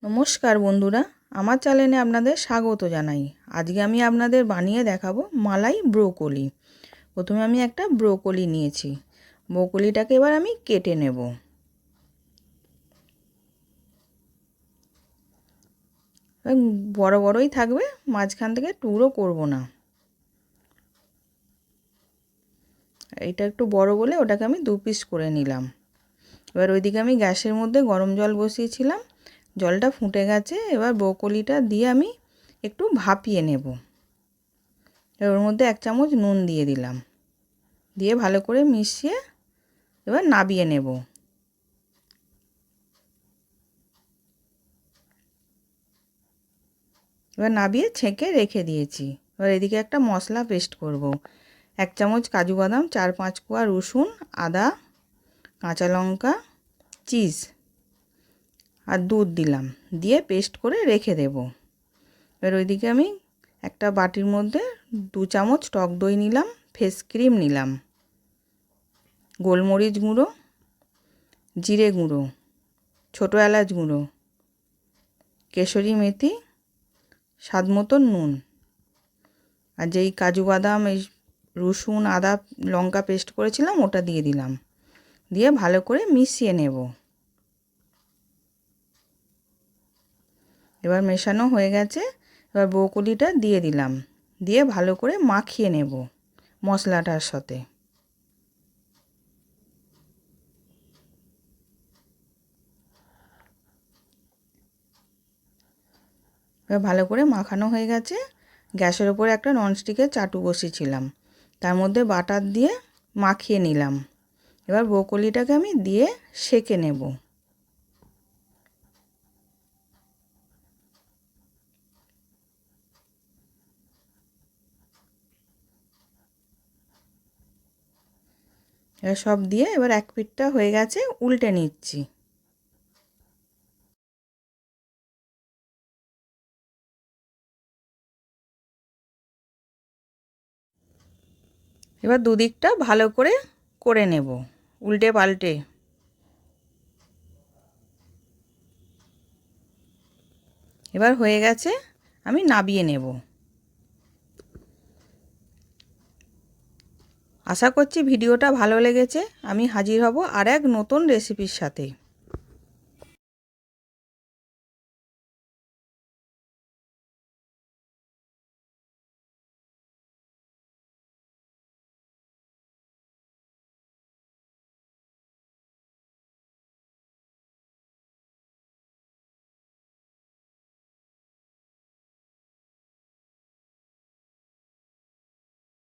নমস্কার বন্ধুরা, আমার চ্যানেলে আপনাদের স্বাগত জানাই। আজকে আমি আপনাদের বানিয়ে দেখাবো মালাই ব্রোকলি। প্রথমে আমি একটা ব্রোকলি নিয়েছি। ব্রোকলিটাকে এবার আমি কেটে নেব। বড় বড়ই থাকবে, মাঝখান থেকে টুকরো করব না। এটা একটু বড় বলে ওটাকে আমি 2 পিস করে নিলাম। এবার ওইদিকে আমি গ্যাসের মধ্যে গরম জল বসিয়েছিলাম, জলটা ফুটে গেছে। এবার ব্রোকলিটা দিয়ে আমি একটু ভাপিয়ে নেব। ওর মধ্যে 1 চামচ নুন দিয়ে দিলাম, দিয়ে ভালো করে মিশিয়ে এবার নাবিয়ে নেব। এবার নাবিয়ে ছেঁকে রেখে দিয়েছি। এবার এদিকে একটা মশলা পেস্ট করব। 1 চামচ কাজু বাদাম, 4-5 কোয়া রসুন, আদা, কাঁচা লঙ্কা, চিজ আর দুধ দিলাম, দিয়ে পেস্ট করে রেখে দেব। এবার ওইদিকে আমি একটা বাটির মধ্যে 2 চামচ টক দই নিলাম, ফেস ক্রিম নিলাম, গোলমরিচ গুঁড়ো, জিরে গুঁড়ো, ছোটো এলাচ গুঁড়ো, কেশরি মেথি, স্বাদ মতো নুন, আর যেই কাজু বাদাম, এই রসুন, আদা, লঙ্কা পেস্ট করেছিলাম ওটা দিয়ে দিলাম, দিয়ে ভালো করে মিশিয়ে নেব। এবার মেশানো হয়ে গেছে। এবার ব্রোকলিটা দিয়ে দিলাম, দিয়ে ভালো করে মাখিয়ে নেব মশলাটার সাথে। এবার ভালো করে মাখানো হয়ে গেছে। গ্যাসের ওপরে একটা ননস্টিকের চাটু বসিয়েছিলাম, তার মধ্যে বাটার দিয়ে মাখিয়ে নিলাম। এবার ব্রোকলিটাকে আমি দিয়ে সেঁকে নেব। এবার সব দিয়ে এবার এক পিঠটা হয়ে গেছে, উল্টে নিচ্ছি। এবার দুদিকটা ভালো করে নেব, উল্টে পাল্টে। এবার হয়ে গেছে, আমি নাবিয়ে নেব। আশা করছি ভিডিওটা ভালো লেগেছে। আমি হাজির হব আর এক নতুন রেসিপির সাথে।